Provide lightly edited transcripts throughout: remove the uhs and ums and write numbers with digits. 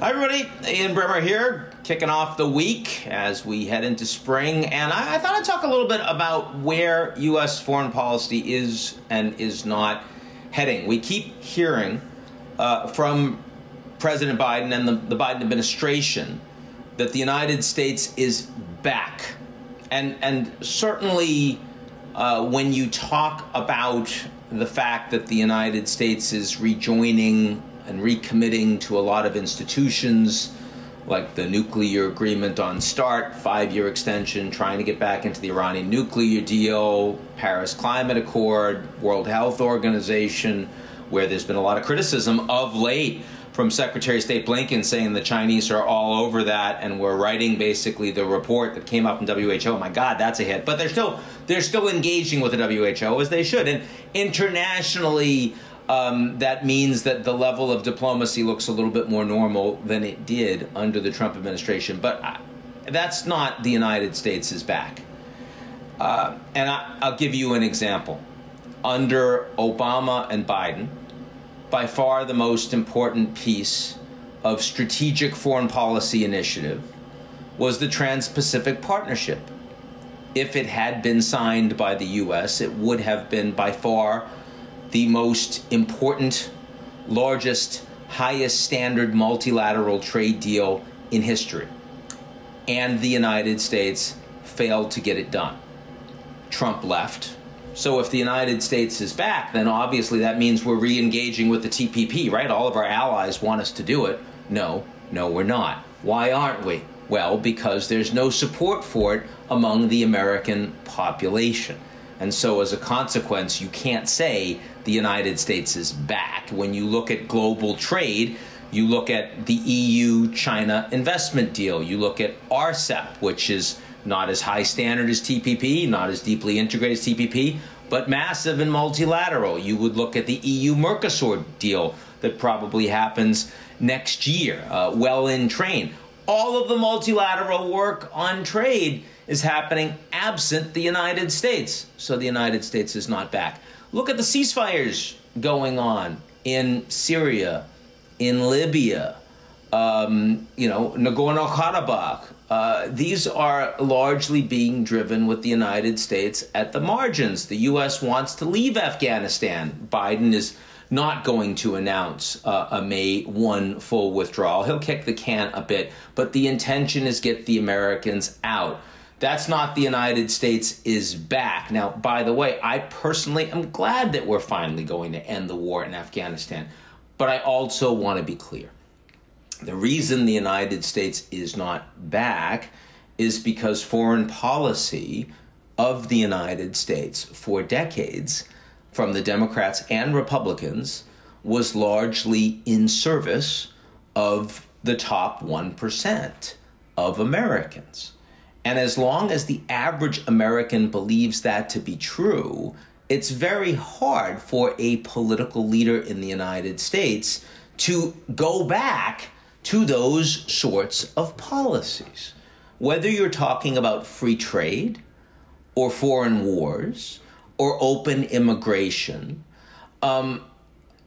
Hi, everybody. Ian Bremmer here, kicking off the week as we head into spring. And I thought I'd talk a little bit about where U.S. foreign policy is and is not heading. We keep hearing from President Biden and the Biden administration that the United States is back. And certainly when you talk about the fact that the United States is rejoining and recommitting to a lot of institutions like the nuclear agreement on START, 5-year extension, trying to get back into the Iranian nuclear deal, Paris Climate Accord, World Health Organization, where there's been a lot of criticism of late from Secretary of State Blinken saying the Chinese are all over that, and we're writing basically the report that came out from WHO. My God, that's a hit. But they're still engaging with the WHO as they should. And internationally, that means that the level of diplomacy looks a little bit more normal than it did under the Trump administration. But that's not the United States is back. And I'll give you an example. Under Obama and Biden, by far the most important piece of strategic foreign policy initiative was the Trans-Pacific Partnership. If it had been signed by the U.S., it would have been by far the most important, largest, highest standard multilateral trade deal in history. And the United States failed to get it done. Trump left. So if the United States is back, then obviously that means we're re-engaging with the TPP, right? All of our allies want us to do it. No, we're not. Why aren't we? Well, because there's no support for it among the American population. And so as a consequence, you can't say the United States is back. When you look at global trade, you look at the EU-China investment deal. You look at RCEP, which is not as high standard as TPP, not as deeply integrated as TPP, but massive and multilateral. You would look at the EU-Mercosur deal that probably happens next year, well in train. All of the multilateral work on trade is happening absent the United States. So the United States is not back. Look at the ceasefires going on in Syria, in Libya, Nagorno-Karabakh. These are largely being driven with the United States at the margins. The U.S. wants to leave Afghanistan. Biden is not going to announce a May 1 full withdrawal. He'll kick the can a bit, but the intention is get the Americans out. That's not the United States is back. Now, by the way, I personally am glad that we're finally going to end the war in Afghanistan, but I also want to be clear. The reason the United States is not back is because foreign policy of the United States for decades, from the Democrats and Republicans, was largely in service of the top 1% of Americans. And as long as the average American believes that to be true, it's very hard for a political leader in the United States to go back to those sorts of policies. Whether you're talking about free trade or foreign wars or open immigration,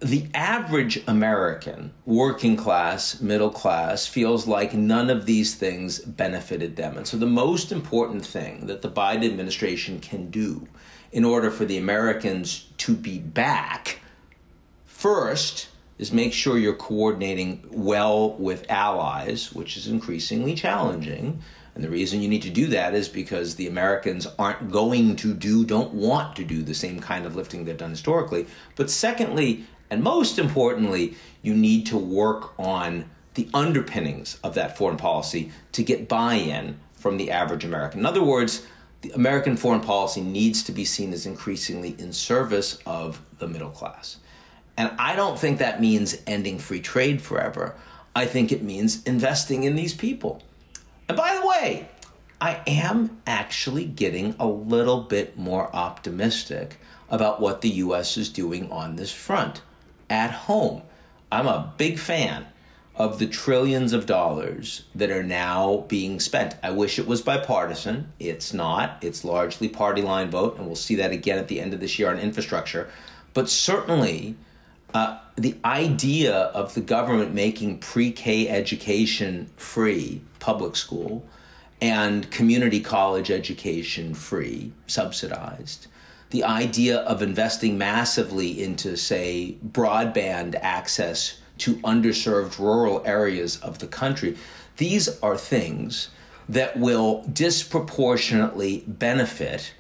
the average American, working class, middle class, feels like none of these things benefited them. And so the most important thing that the Biden administration can do in order for the Americans to be back, first, is make sure you're coordinating well with allies, which is increasingly challenging. And the reason you need to do that is because the Americans aren't going to don't want to do the same kind of lifting they've done historically. But secondly, and most importantly, you need to work on the underpinnings of that foreign policy to get buy-in from the average American. In other words, the American foreign policy needs to be seen as increasingly in service of the middle class. And I don't think that means ending free trade forever. I think it means investing in these people. And by the way, I am actually getting a little bit more optimistic about what the U.S. is doing on this front at home. I'm a big fan of the trillions of dollars that are now being spent. I wish it was bipartisan. It's not. It's largely party line vote, and we'll see that again at the end of this year on infrastructure. But certainly, The idea of the government making pre-K education free, public school, and community college education free, subsidized, the idea of investing massively into, say, broadband access to underserved rural areas of the country, these are things that will disproportionately benefit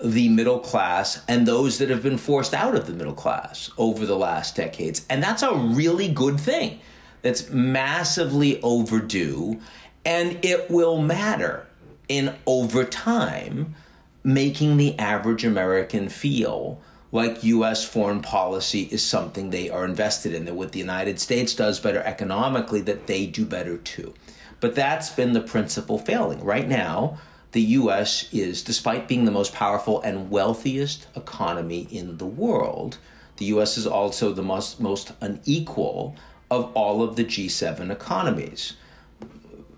the middle class and those that have been forced out of the middle class over the last decades. And that's a really good thing. That's massively overdue, and it will matter in over time, making the average American feel like U.S. foreign policy is something they are invested in, that what the United States does better economically, that they do better too. But that's been the principal failing. Right now, the U.S. is, despite being the most powerful and wealthiest economy in the world, the U.S. is also the most unequal of all of the G7 economies.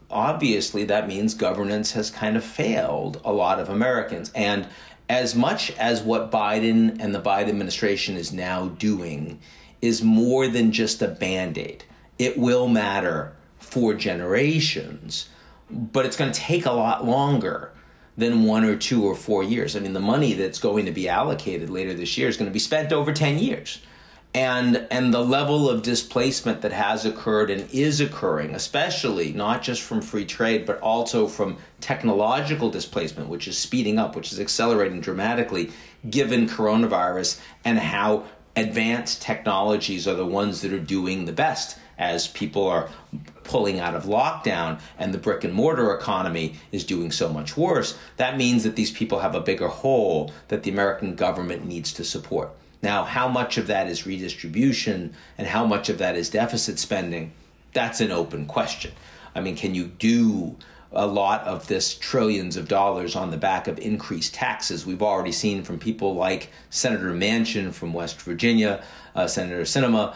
Obviously, that means governance has kind of failed a lot of Americans. And as much as what Biden and the Biden administration is now doing is more than just a Band-Aid, it will matter for generations, but it's going to take a lot longer than 1 or 2 or 4 years. I mean, the money that's going to be allocated later this year is going to be spent over 10 years. And the level of displacement that has occurred and is occurring, especially not just from free trade, but also from technological displacement, which is speeding up, which is accelerating dramatically, given coronavirus and how advanced technologies are the ones that are doing the best as people are pulling out of lockdown and the brick and mortar economy is doing so much worse. That means that these people have a bigger hole that the American government needs to support. Now, how much of that is redistribution and how much of that is deficit spending? That's an open question. I mean, can you do a lot of this trillions of dollars on the back of increased taxes? We've already seen from people like Senator Manchin from West Virginia, Senator Sinema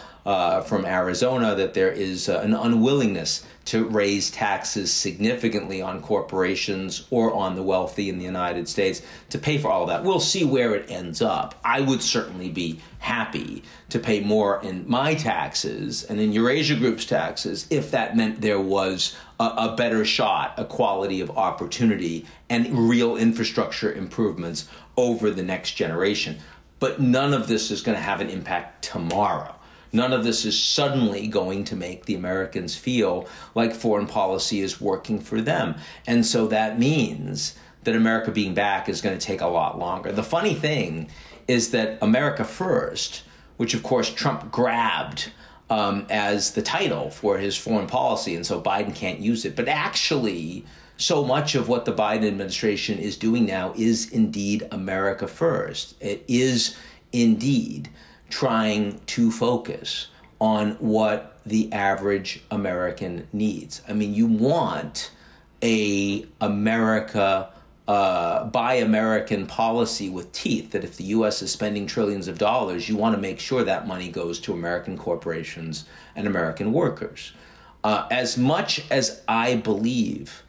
from Arizona, that there is an unwillingness to raise taxes significantly on corporations or on the wealthy in the United States to pay for all of that. We'll see where it ends up. I would certainly be happy to pay more in my taxes and in Eurasia Group's taxes if that meant there was a better shot, a quality of opportunity, and real infrastructure improvements over the next generation. But none of this is going to have an impact tomorrow. None of this is suddenly going to make the Americans feel like foreign policy is working for them. And so that means that America being back is going to take a lot longer. The funny thing is that America First, which of course Trump grabbed as the title for his foreign policy, and so Biden can't use it, but actually so much of what the Biden administration is doing now is indeed America First. It is indeed trying to focus on what the average American needs. I mean, you want a America, buy American policy with teeth, that if the U.S. is spending trillions of dollars, you want to make sure that money goes to American corporations and American workers. As much as I believe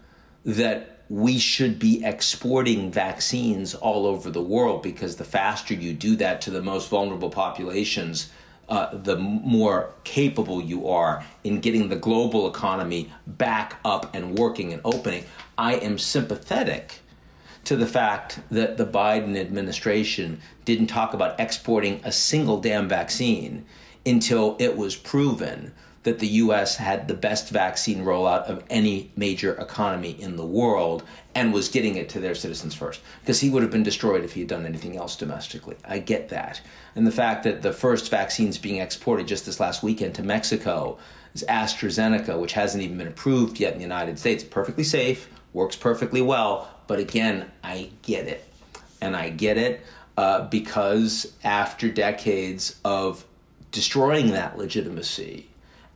that we should be exporting vaccines all over the world, because the faster you do that to the most vulnerable populations, the more capable you are in getting the global economy back up and working and opening. I am sympathetic to the fact that the Biden administration didn't talk about exporting a single damn vaccine until it was proven that the U.S. had the best vaccine rollout of any major economy in the world and was getting it to their citizens first. Because he would have been destroyed if he had done anything else domestically. I get that. And the fact that the first vaccines being exported just this last weekend to Mexico is AstraZeneca, which hasn't even been approved yet in the United States. Perfectly safe, works perfectly well. But again, I get it. And I get it because after decades of destroying that legitimacy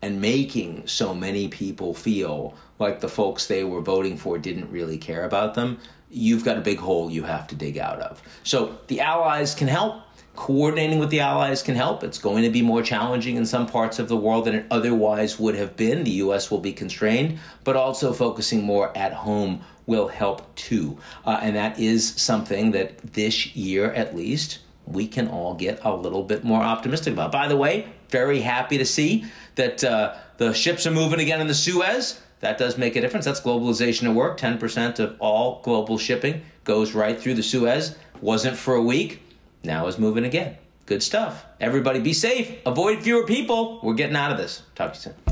and making so many people feel like the folks they were voting for didn't really care about them, you've got a big hole you have to dig out of. So the allies can help. Coordinating with the allies can help. It's going to be more challenging in some parts of the world than it otherwise would have been. The U.S. will be constrained, but also focusing more at home will help too. And that is something that this year, at least, we can all get a little bit more optimistic about. By the way, very happy to see that the ships are moving again in the Suez. That does make a difference. That's globalization at work. 10% of all global shipping goes right through the Suez. Wasn't for a week. Now is moving again. Good stuff. Everybody be safe. Avoid fewer people. We're getting out of this. Talk to you soon.